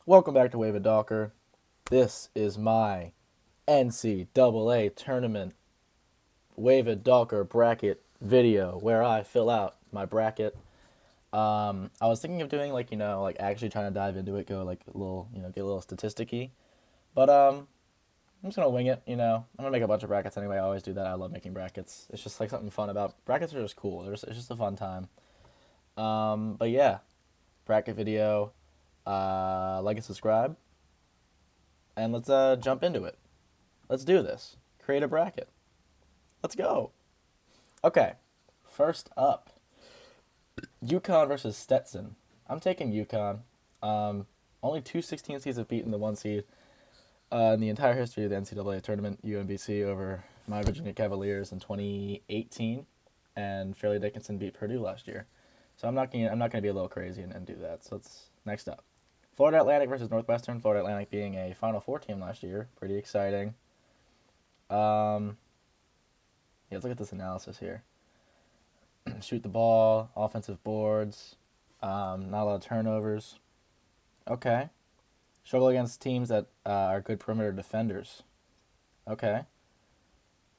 Welcome back to Wavid Dalker. This is my NCAA tournament Wavid Dalker bracket video where I fill out my bracket. I was thinking of doing like actually trying to dive into it, go like a little, get a little statisticy. But I'm just gonna wing it. I'm gonna make a bunch of brackets anyway. I always do that. I love making brackets. It's just like something fun about brackets are just cool. It's just a fun time. But yeah, bracket video. Like and subscribe, and let's jump into it. Let's do this. Create a bracket. Let's go. Okay. First up, UConn versus Stetson. I'm taking UConn. Only two 16 seeds have beaten the one seed in the entire history of the NCAA tournament. UMBC over my Virginia Cavaliers in 2018, and Fairleigh Dickinson beat Purdue last year. So I'm not gonna be a little crazy and do that. So let's next up. Florida Atlantic versus Northwestern. Florida Atlantic being a Final Four team last year, pretty exciting. Um, yeah, let's look at this analysis here. Shoot the ball, offensive boards, not a lot of turnovers. Okay. Struggle against teams that are good perimeter defenders. Okay.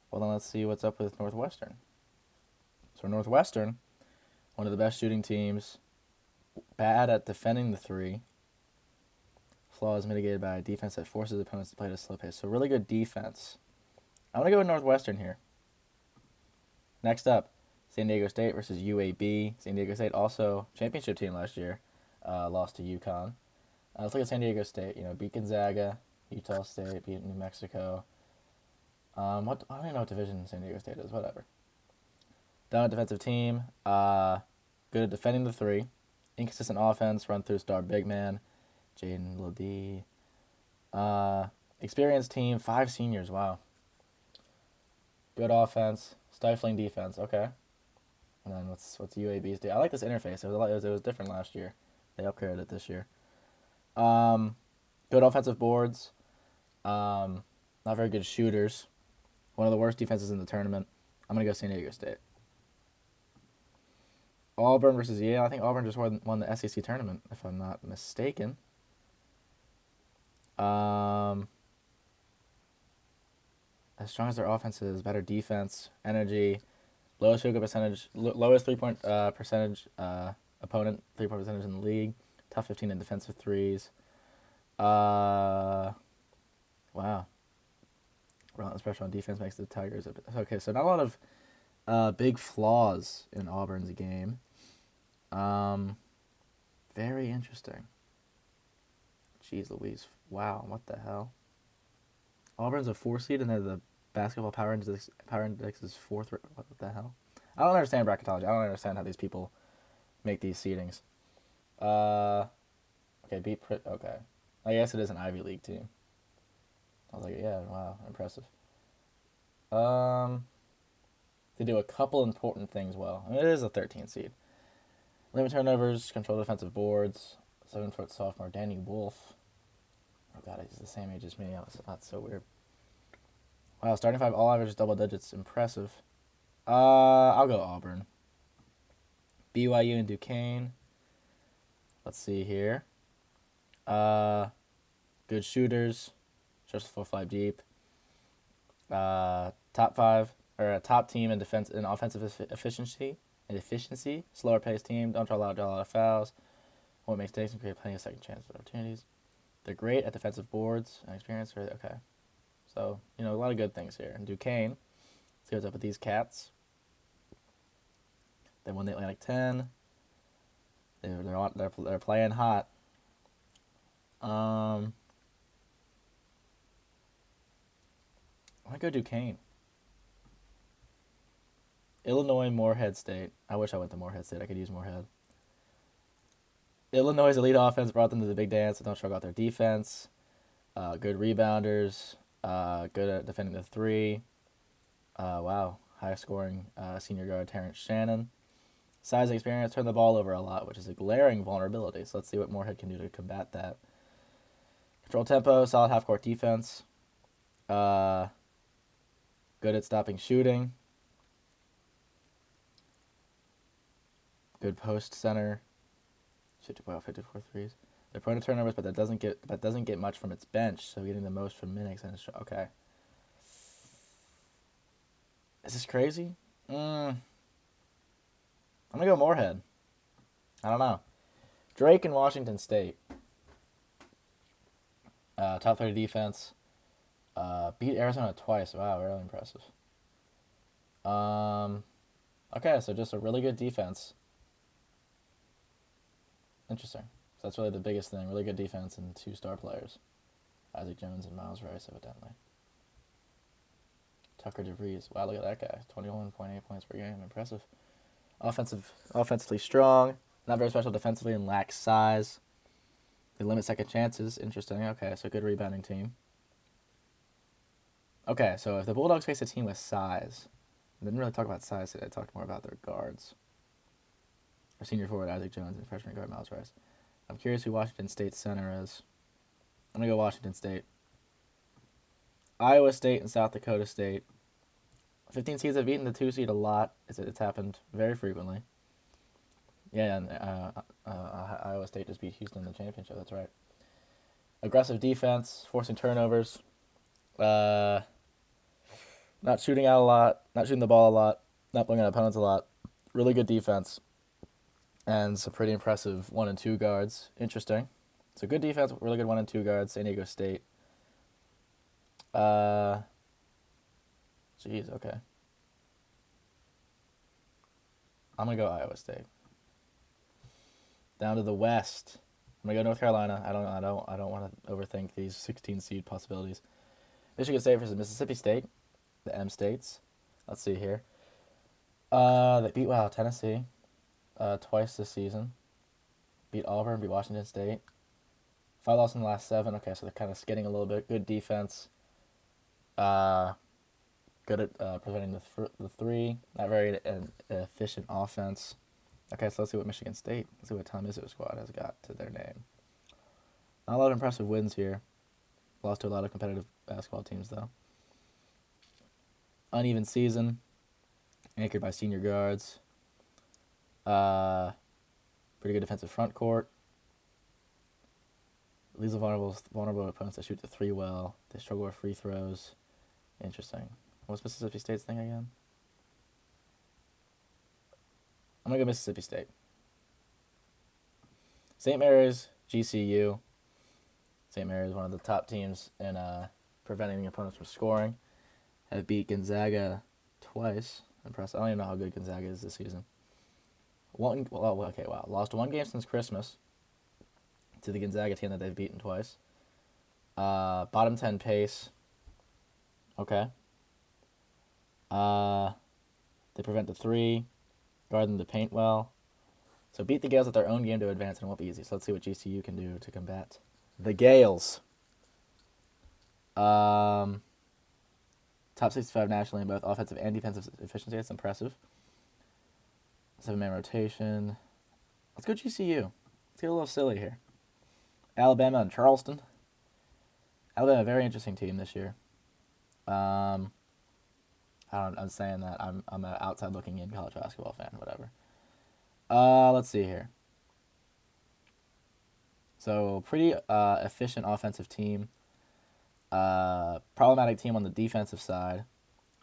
Well, then let's see what's up with Northwestern. So, Northwestern, one of the best shooting teams, bad at defending the three. Flaws mitigated by a defense that forces opponents to play at a slow pace. So, really good defense. I'm going to go with Northwestern here. Next up, San Diego State versus UAB. San Diego State also championship team last year, lost to UConn. Let's look at San Diego State. Beat Gonzaga, Utah State, beat New Mexico. What I don't even know what division San Diego State is. Whatever. Dominant defensive team. Good at defending the three. Inconsistent offense. Run through star big man. Jaden Lodi. Experienced team. 5 seniors. Wow. Good offense. Stifling defense. Okay. And then what's UAB's do? I like this interface. It was different last year. They upgraded it this year. Good offensive boards. Not very good shooters. One of the worst defenses in the tournament. I'm gonna go San Diego State. Auburn versus Yale. I think Auburn just won the SEC tournament, if I'm not mistaken. As strong as their offense is, better defense, energy, lowest field goal percentage, lowest 3-point percentage opponent 3-point percentage in the league. Top 15 in defensive threes. Wow. Relentless pressure on defense makes the Tigers okay. So not a lot of big flaws in Auburn's game. Very interesting. Jeez Louise. Wow, what the hell? Auburn's a 4 seed and they're the basketball power index is fourth. What the hell? I don't understand bracketology. I don't understand how these people make these seedings. Okay, okay. I guess it is an Ivy League team. I was like, yeah, wow, impressive. They do a couple important things well. I mean, it is a 13 seed. Limit turnovers, control defensive boards. 7-foot sophomore Danny Wolf. Oh god, he's the same age as me. That's so weird. Wow, starting five all average double digits, impressive. I'll go Auburn. BYU and Duquesne. Let's see here. Good shooters, just 4-5 deep. Top five or a top team in defense in offensive efficiency. Slower paced team. Don't draw a lot of fouls. Won't make mistakes and create plenty of second chance opportunities. They're great at defensive boards and experience. Okay, so a lot of good things here. And Duquesne, let's see what's up with these cats. They won the Atlantic 10. They're playing hot. I want to go Duquesne. Illinois, Morehead State. I wish I went to Morehead State. I could use Morehead. Illinois' elite offense brought them to the big dance. They don't struggle out their defense. Good rebounders. Good at defending the three. Wow. High scoring senior guard Terrence Shannon. Size and experience, turn the ball over a lot, which is a glaring vulnerability. So let's see what Morehead can do to combat that. Control tempo, solid half-court defense. Good at stopping shooting. Good post center. 54 threes. They're prone to turnovers, but that doesn't get much from its bench. So getting the most from minutes and okay. Is this crazy? I'm gonna go Moorhead. I don't know. Drake and Washington State. Top 30 defense. Beat Arizona twice. Wow, really impressive. Okay, so just a really good defense. Interesting. So that's really the biggest thing. Really good defense and 2 star players. Isaac Jones and Miles Rice, evidently. Tucker DeVries. Wow, look at that guy. 21.8 points per game. Impressive. Offensively strong. Not very special defensively and lacks size. They limit second chances. Interesting. Okay, so good rebounding team. Okay, so if the Bulldogs face a team with size, I didn't really talk about size today. I talked more about their guards. Our senior forward, Isaac Jones, and freshman guard, Miles Rice. I'm curious who Washington State's center is. I'm going to go Washington State. Iowa State and South Dakota State. 15 seeds have beaten the 2 seed a lot. It's happened very frequently. Yeah, and Iowa State just beat Houston in the championship. That's right. Aggressive defense, forcing turnovers. Not shooting out a lot. Not shooting the ball a lot. Not blowing out opponents a lot. Really good defense. And some pretty impressive 1 and 2 guards. Interesting. So good defense, really good 1 and 2 guards. San Diego State. Okay. I'm gonna go Iowa State. Down to the West. I'm gonna go North Carolina. I don't want to overthink these 16 seed possibilities. Michigan State versus Mississippi State, the M states. Let's see here. They beat Tennessee, twice this season. Beat Auburn, beat Washington State. 5 losses in the last 7. Okay, so they're kind of skidding a little bit. Good defense. Good at preventing the 3. Not very efficient offense. Okay, so let's see what Michigan State, let's see what Tom Izzo's squad has got to their name. Not a lot of impressive wins here. Lost to a lot of competitive basketball teams, though. Uneven season. Anchored by senior guards. Pretty good defensive front court. Leaves the vulnerable opponents that shoot the 3 well. They struggle with free throws. Interesting. What's Mississippi State's thing again? I'm going to go Mississippi State. St. Mary's, GCU. St. Mary's, one of the top teams in preventing the opponents from scoring. Have beat Gonzaga twice. Impressive. I don't even know how good Gonzaga is this season. Lost 1 game since Christmas to the Gonzaga team that they've beaten twice. Bottom 10 pace. Okay. They prevent the 3. Guard them to paint well. So beat the Gales at their own game to advance, and it won't be easy. So let's see what GCU can do to combat the Gales. Top 65 nationally in both offensive and defensive efficiency. That's impressive. 7-man rotation. Let's go GCU. Let's get a little silly here. Alabama and Charleston. Alabama, a very interesting team this year. I'm saying that I'm an outside looking in college basketball fan, whatever. Let's see here. So pretty efficient offensive team. Problematic team on the defensive side.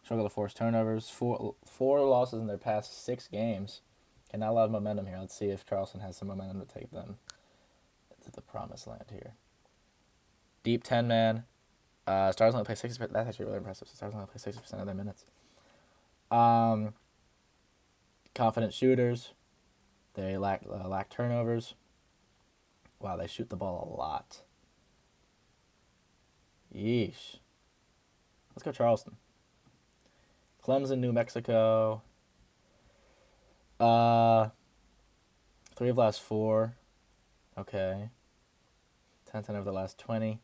Struggle to force turnovers. Four losses in their past 6 games. And not a lot of momentum here. Let's see if Charleston has some momentum to take them to the promised land here. Deep 10-man. Stars only play 60%. That's actually really impressive. So Stars only play 60% of their minutes. Confident shooters. They lack turnovers. Wow, they shoot the ball a lot. Yeesh. Let's go Charleston. Clemson, New Mexico. 3 of the last 4. Okay. 10 over the last 20.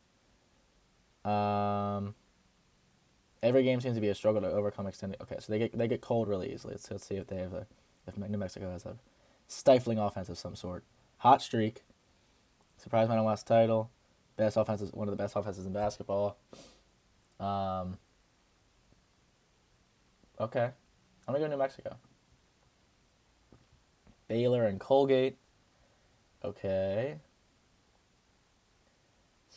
Every game seems to be a struggle to overcome extended. Okay, so they get cold really easily. Let's see if if New Mexico has a stifling offense of some sort. Hot streak. Surprise Mountain West title. Best offenses, one of the best offenses in basketball. Okay. I'm gonna go New Mexico. Baylor and Colgate. Okay.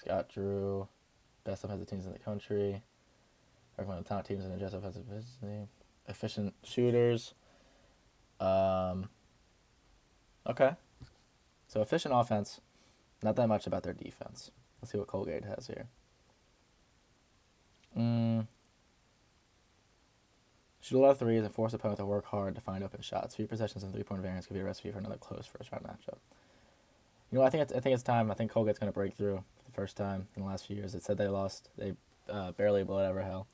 Scott Drew, best offensive teams in the country. Recommend the top teams in adjusted offensive efficiency. Efficient shooters. Okay. So efficient offense. Not that much about their defense. Let's see what Colgate has here. Shoot a lot of threes and force opponent to work hard to find open shots. 3 possessions and 3-point variance could be a recipe for another close first round matchup. You know, I think it's time. I think Colgate's going to break through for the first time in the last few years. It said they lost. They barely blew it ever hell.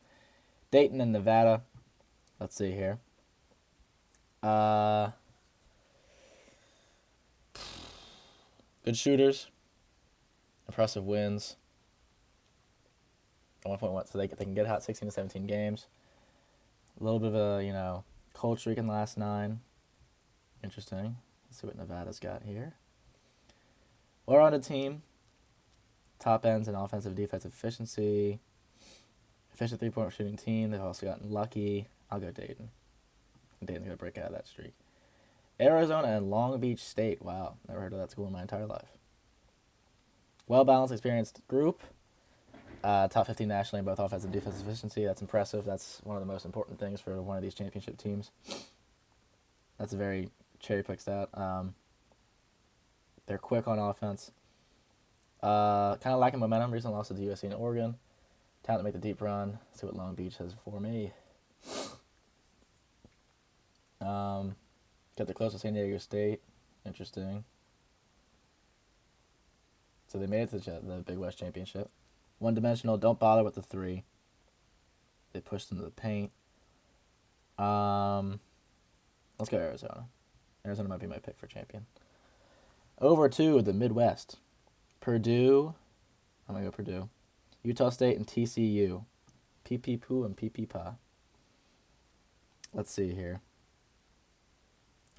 Dayton and Nevada. Let's see here. Good shooters. Impressive wins. At 1.1, so they can get hot 16 to 17 games. A little bit of a, cold streak in the last 9. Interesting. Let's see what Nevada's got here. Well-rounded team. Top ends in offensive and defensive efficiency. Efficient 3-point shooting team. They've also gotten lucky. I'll go Dayton. Dayton's going to break out of that streak. Arizona and Long Beach State. Wow, never heard of that school in my entire life. Well-balanced, experienced group. Top 15 nationally in both offensive and defensive efficiency. That's impressive. That's one of the most important things for one of these championship teams. That's a very cherry-picked stat. They're quick on offense. Kind of lacking momentum. Recently lost to the USC and Oregon. Talent to make the deep run. Let's see what Long Beach has for me. Got the close to San Diego State. Interesting. So they made it to the Big West Championship. One-dimensional, don't bother with the 3. They pushed into the paint. Let's go Arizona. Arizona might be my pick for champion. Over to the Midwest. Purdue. I'm going to go Purdue. Utah State and TCU. Pee-pee-poo and pee-pee-pa. Let's see here.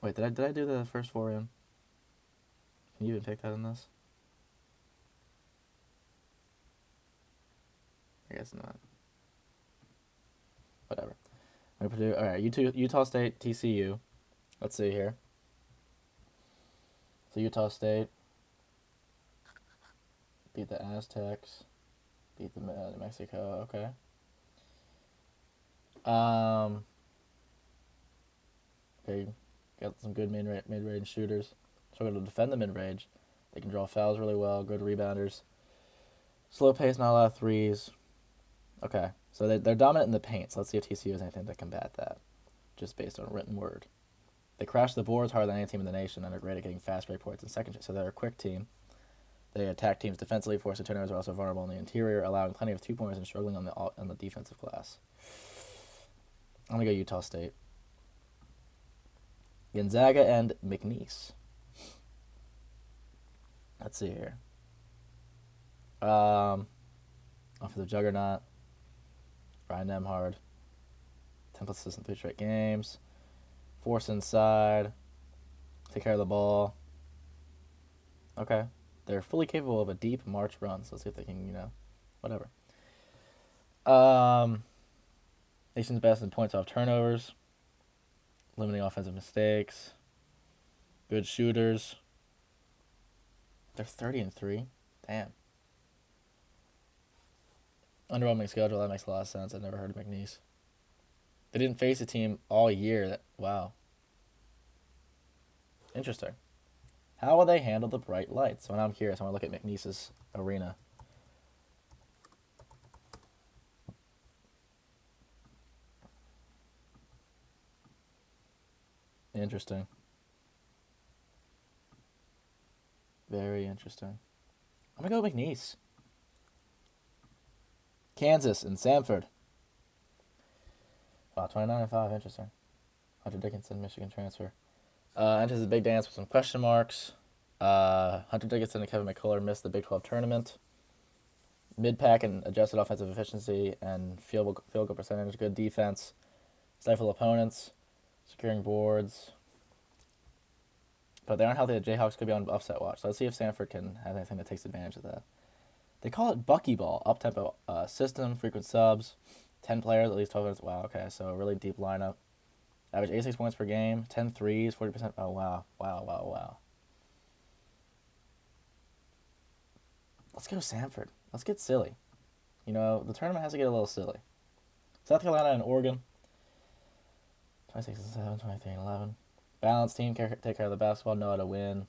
Wait, did I do the first 4 in? Can you even pick that in this? I guess not. Whatever. Purdue. All right, Utah State, TCU. Let's see here. So Utah State beat the Aztecs, beat the New Mexico. Okay. They got some good mid-range shooters. So we're going to defend the mid-range. They can draw fouls really well. Good rebounders. Slow pace, not a lot of threes. Okay, so they're dominant in the paint. So let's see if TCU has anything to combat that, just based on written word. They crash the boards harder than any team in the nation and are great at getting fast break points in second shift. So they're a quick team. They attack teams defensively, forcing turnovers, are also vulnerable in the interior, allowing plenty of 2-pointers and struggling on the defensive glass. I'm going to go Utah State. Gonzaga and McNeese. Let's see here. Offensive juggernaut. Ryan Nemhard. Template system 3 straight games. Force inside. Take care of the ball. Okay. They're fully capable of a deep March run. So let's see if they can, whatever. Nation's best in points off turnovers. Limiting offensive mistakes. Good shooters. They're 30-3. Damn. Underwhelming schedule. That makes a lot of sense. I've never heard of McNeese. They didn't face a team all year. Wow. Interesting. How will they handle the bright lights? When I'm curious, I want to look at McNeese's arena. Interesting. Very interesting. I'm going to go McNeese. Kansas and Samford. Wow, 29-5. Interesting. Hunter Dickinson, Michigan transfer. Enters the big dance with some question marks. Hunter Dickinson and Kevin McCullough missed the Big 12 tournament. Mid-pack and adjusted offensive efficiency and field goal percentage. Good defense. Stifle opponents. Securing boards. But they aren't healthy. The Jayhawks could be on upset watch. So let's see if Samford can have anything that takes advantage of that. They call it buckyball. Up-tempo system, frequent subs, 10 players, at least 12 minutes. Wow, okay, so a really deep lineup. Average 86 points per game, 10 threes, 40%. Oh, wow. Let's go Samford. Let's get silly. You know, the tournament has to get a little silly. South Carolina and Oregon. 26 and 7, 23 and 11. Balanced team, take care of the basketball, know how to win.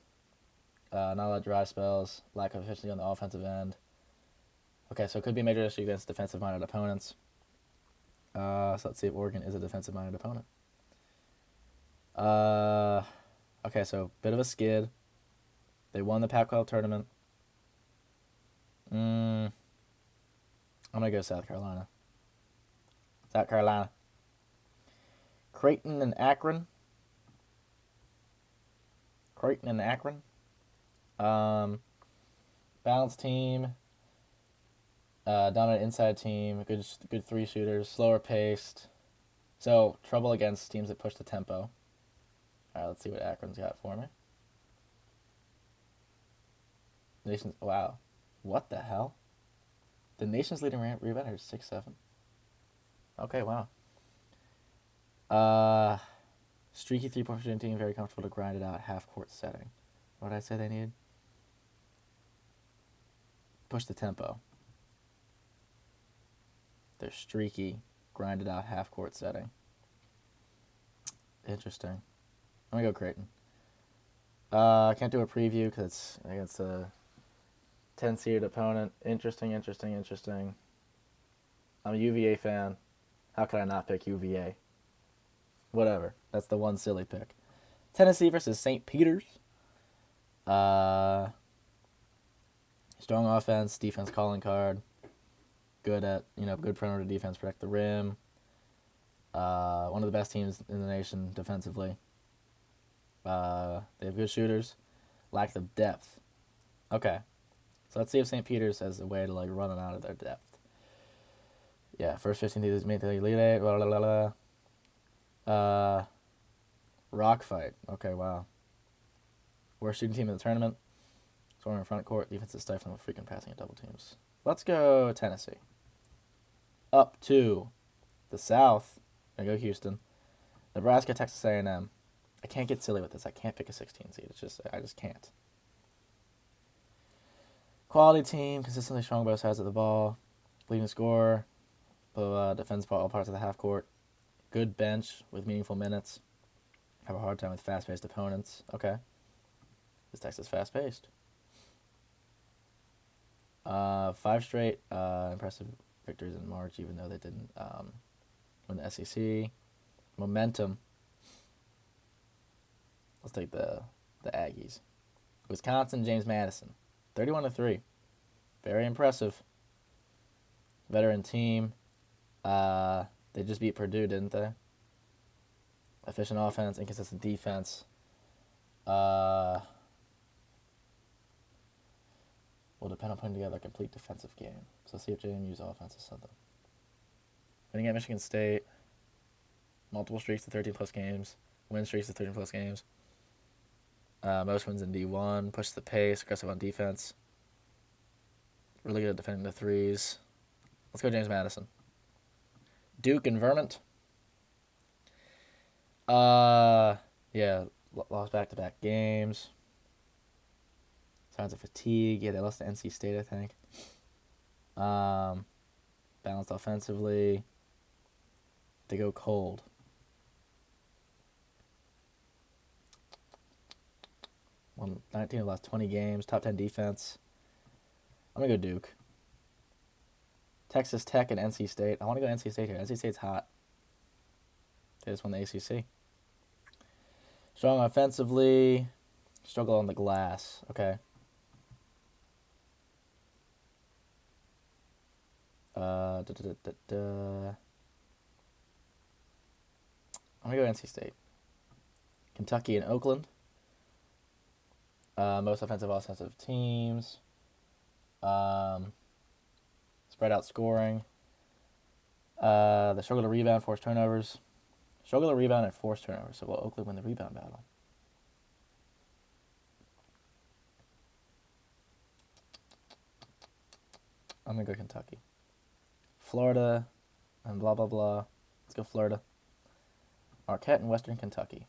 Not a lot of dry spells, lack of efficiency on the offensive end. Okay, so it could be a major issue against defensive-minded opponents. So let's see if Oregon is a defensive-minded opponent. Okay, so bit of a skid. They won the Pac-12 tournament. I'm going to go South Carolina. South Carolina. Creighton and Akron. Balanced team. Dominant inside team. Good three shooters. Slower paced. So, trouble against teams that push the tempo. All right, let's see what Akron's got for me. Wow. What the hell? The nation's leading rebounder is 6'7". Okay, wow. Streaky three-point shooting team, very comfortable to grind it out, half-court setting. What did I say they need? Push the tempo. They're streaky, grind it out, half-court setting. Interesting. I'm going to go Creighton. I can't do a preview because it's against a 10-seeded opponent. Interesting. I'm a UVA fan. How could I not pick UVA? Whatever. That's the one silly pick. Tennessee versus St. Peter's. Strong offense, defense calling card. Good perimeter defense, protect the rim. One of the best teams in the nation defensively. They have good shooters. Lack of depth. Okay. So let's see if St. Peter's has a way to run them out of their depth. Yeah, first 15 teams made the Elite Eight. Blah, blah, blah, blah. Rock fight. Okay, wow. Worst shooting team in the tournament. Scoring in front court. Defense is stifling with freaking passing and double teams. Let's go Tennessee. Up to the South. I go Houston. Nebraska, Texas A&M. I can't get silly with this. I can't pick a 16 seed. I just can't. Quality team, consistently strong both sides of the ball. Leading scorer. Defends all parts of the half court. Good bench with meaningful minutes. Have a hard time with fast-paced opponents. Okay. Is Texas fast-paced? 5 straight impressive victories in March, even though they didn't win the SEC. Momentum. Let's take the Aggies. Wisconsin, James Madison. 31-3. Very impressive. Veteran team. They just beat Purdue, didn't they? Efficient offense, inconsistent defense. Will depend on putting together a complete defensive game. So let's see if JMU's offense is something. Winning at Michigan State. Multiple streaks to 13-plus games. Win streaks to 13-plus games. Most wins in D1. Push the pace. Aggressive on defense. Really good at defending the threes. Let's go James Madison. Duke and Vermont. Yeah, lost back-to-back games. Signs of fatigue. Yeah, they lost to NC State, I think. Balanced offensively. They go cold. Won 19 of the last 20 games. Top 10 defense. I'm going to go Duke. Texas Tech and NC State. I want to go NC State here. NC State's hot. They just won the ACC. Strong offensively. Struggle on the glass. Okay. I'm going to go NC State. Kentucky and Oakland. Most offensive teams. Spread out scoring. They struggle to rebound, force turnovers. Struggle to rebound and force turnovers. So will Oakland win the rebound battle? I'm going to go Kentucky. Florida and blah, blah, blah. Let's go Florida. Marquette and Western Kentucky.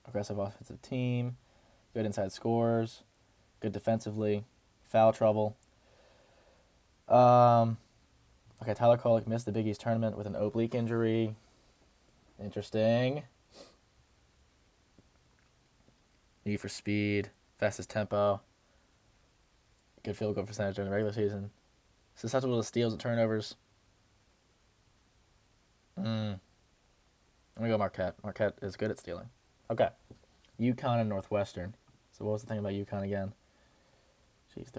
Aggressive offensive team. Good inside scores. Good defensively. foul trouble. Okay, Tyler Kolek missed the Big East tournament with an oblique injury. Interesting. Need for speed, fastest tempo, good field goal percentage during the regular season. Susceptible to steals and turnovers. I'm going to go Marquette. Marquette is good at stealing. Okay. UConn and Northwestern. So what was the thing about UConn again? Jeez,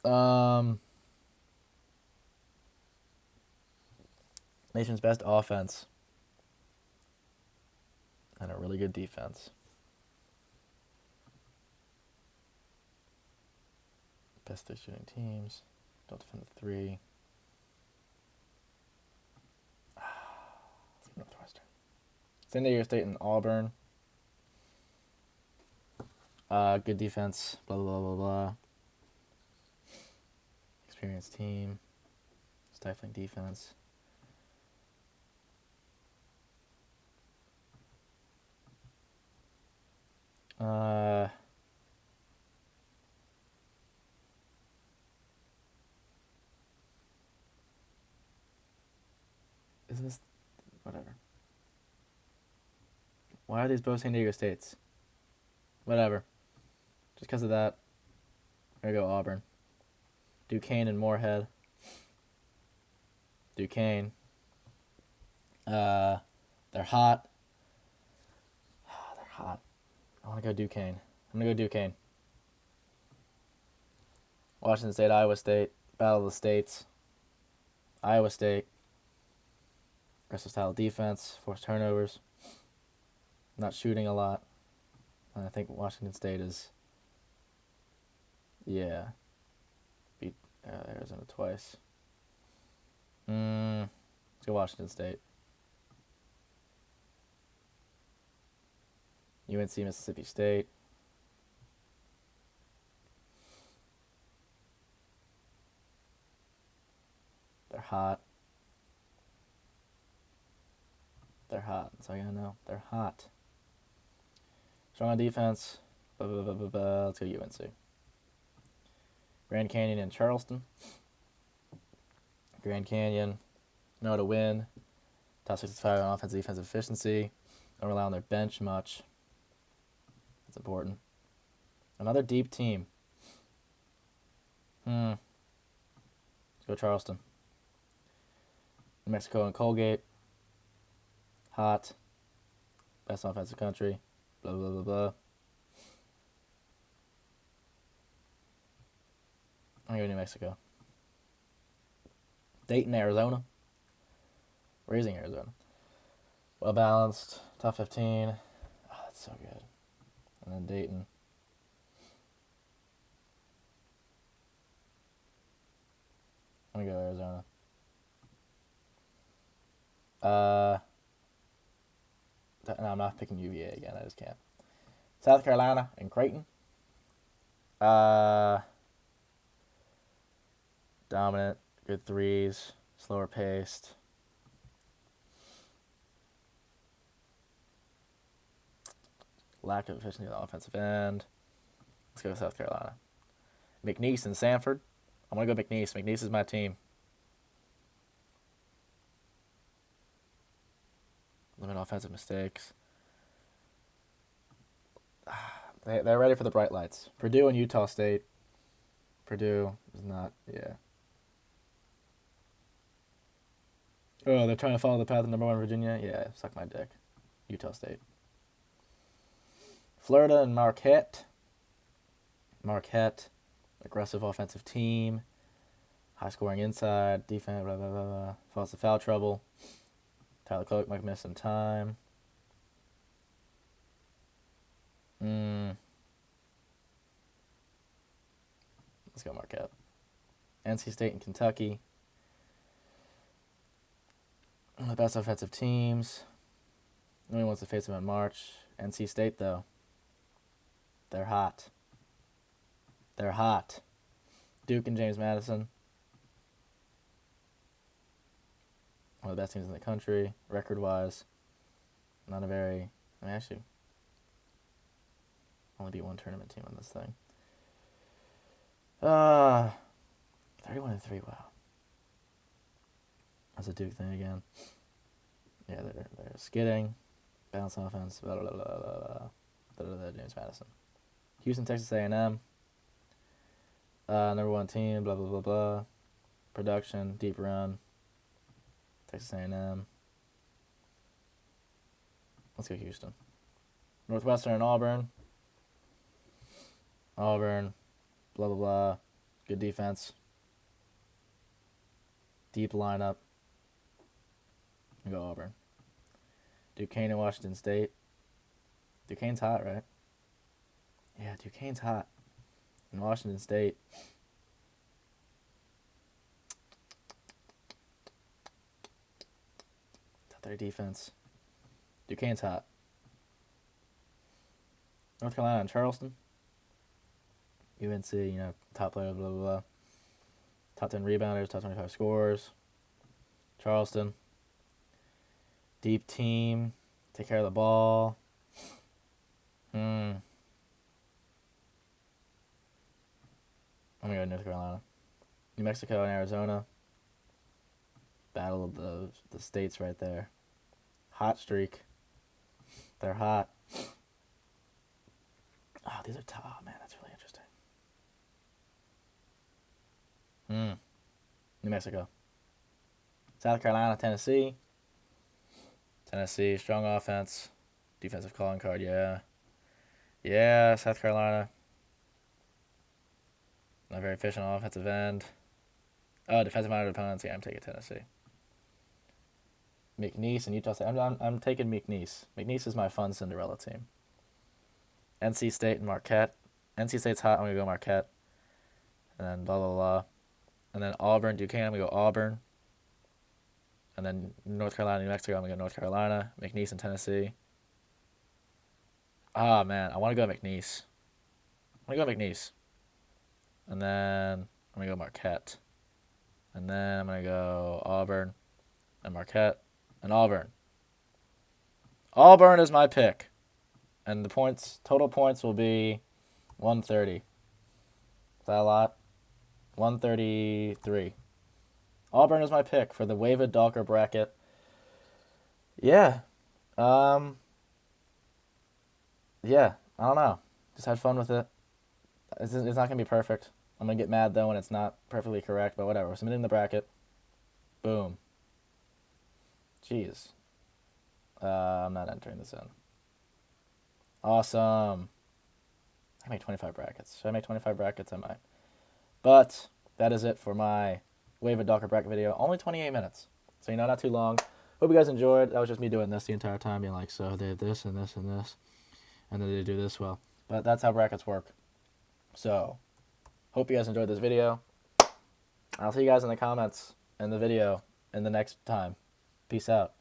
31-3. Nation's best offense. And a really good defense. Best 3 shooting teams. Don't defend the 3. Northwestern. San Diego State and Auburn. Good defense. Blah, blah, blah, blah, blah. Experienced team. Stifling defense. Is this... Whatever. Why are these both San Diego States? Whatever. Just because of that, I'm going to go Auburn. Duquesne and Moorhead. Duquesne. They're hot. They're hot. I want to go Duquesne. I'm going to go Duquesne. Washington State, Iowa State. Battle of the States. Iowa State. Aggressive style of defense. Forced turnovers. Not shooting a lot. And I think Washington State is... Yeah. Beat Arizona twice. Let's go Washington State. UNC, Mississippi State. They're hot. They're hot. That's all you gotta know. They're hot. Strong on defense. Let's go UNC. Grand Canyon and Charleston. Grand Canyon. Know how to win. Top 65 on offensive defensive efficiency. Don't rely on their bench much. That's important. Another deep team. Let's go Charleston. New Mexico and Colgate. Hot. Best offensive country. Blah, blah, blah, blah. I'm going to go New Mexico. Dayton, Arizona. Raising Arizona. Well balanced. Top 15. Oh, that's so good. And then Dayton. I'm going to go Arizona. No, I'm not picking UVA again. I just can't. South Carolina and Creighton. Dominant. Good threes. Slower paced. Lack of efficiency on the offensive end. Let's go with South Carolina. McNeese and Sanford. I'm going to go McNeese. McNeese is my team. Limit offensive mistakes. They're ready for the bright lights. Purdue and Utah State. Purdue is not, yeah. Oh, they're trying to follow the path of number 1 Virginia? Yeah, suck my dick. Utah State. Florida and Marquette. Marquette, aggressive offensive team. High scoring inside, defense, blah, blah, blah, blah. Falls to foul trouble. Tyler Kolek might miss some time. Let's go Marquette. NC State and Kentucky. One of the best offensive teams. Nobody wants to face them in March. NC State, though. They're hot. They're hot. Duke and James Madison. One of the best teams in the country, record-wise. Not a very... I mean, actually... only beat one tournament team on this thing. 31-3. Wow. That's a Duke thing again. Yeah, they're skidding, bounce offense. Blah, blah, blah, blah, blah. James Madison. Houston, Texas A&M. Number 1 team. Blah blah blah blah. Production, deep run. Texas A&M. Let's go Houston. Northwestern and Auburn. Auburn. Blah blah blah. Good defense. Deep lineup. I'll go Auburn. Duquesne and Washington State. Duquesne's hot, right? Yeah, Duquesne's hot. And Washington State. Top 3 defense. Duquesne's hot. North Carolina and Charleston. UNC, top player, blah, blah, blah. Top 10 rebounders, top 25 scorers. Charleston. Deep team. Take care of the ball. I'm going to go North Carolina. New Mexico and Arizona. Battle of the states right there. Hot streak. They're hot. Oh, these are tough. Oh, man, that's really interesting. New Mexico. South Carolina, Tennessee. Tennessee, strong offense. Defensive calling card, yeah. Yeah, South Carolina. Not very efficient on offensive end. Oh, defensive minded opponents. Yeah, I'm taking Tennessee. McNeese and Utah State. I'm taking McNeese. McNeese is my fun Cinderella team. NC State and Marquette. NC State's hot. I'm going to go Marquette. And then blah, blah, blah. And then Auburn, Duquesne. I'm going to go Auburn. And then North Carolina, New Mexico. I'm going to go North Carolina. McNeese and Tennessee. Ah, man. I want to go McNeese. I'm going to go McNeese. And then I'm going to go Marquette. And then I'm going to go Auburn and Marquette and Auburn. Auburn is my pick. And the total points will be 130. Is that a lot? 133. Auburn is my pick for the Wavid Dalker bracket. Yeah. Yeah, I don't know. Just had fun with it. It's not going to be perfect. I'm going to get mad, though, when it's not perfectly correct, but whatever. We're submitting the bracket. Boom. Jeez. I'm not entering this in. Awesome. I make 25 brackets. Should I make 25 brackets? I might. But that is it for my Wavid Dalker bracket video. Only 28 minutes. So, not too long. Hope you guys enjoyed. That was just me doing this the entire time, being like, so they have this and this and this. And then they do this well. But that's how brackets work. So, hope you guys enjoyed this video. I'll see you guys in the comments and the video in the next time. Peace out.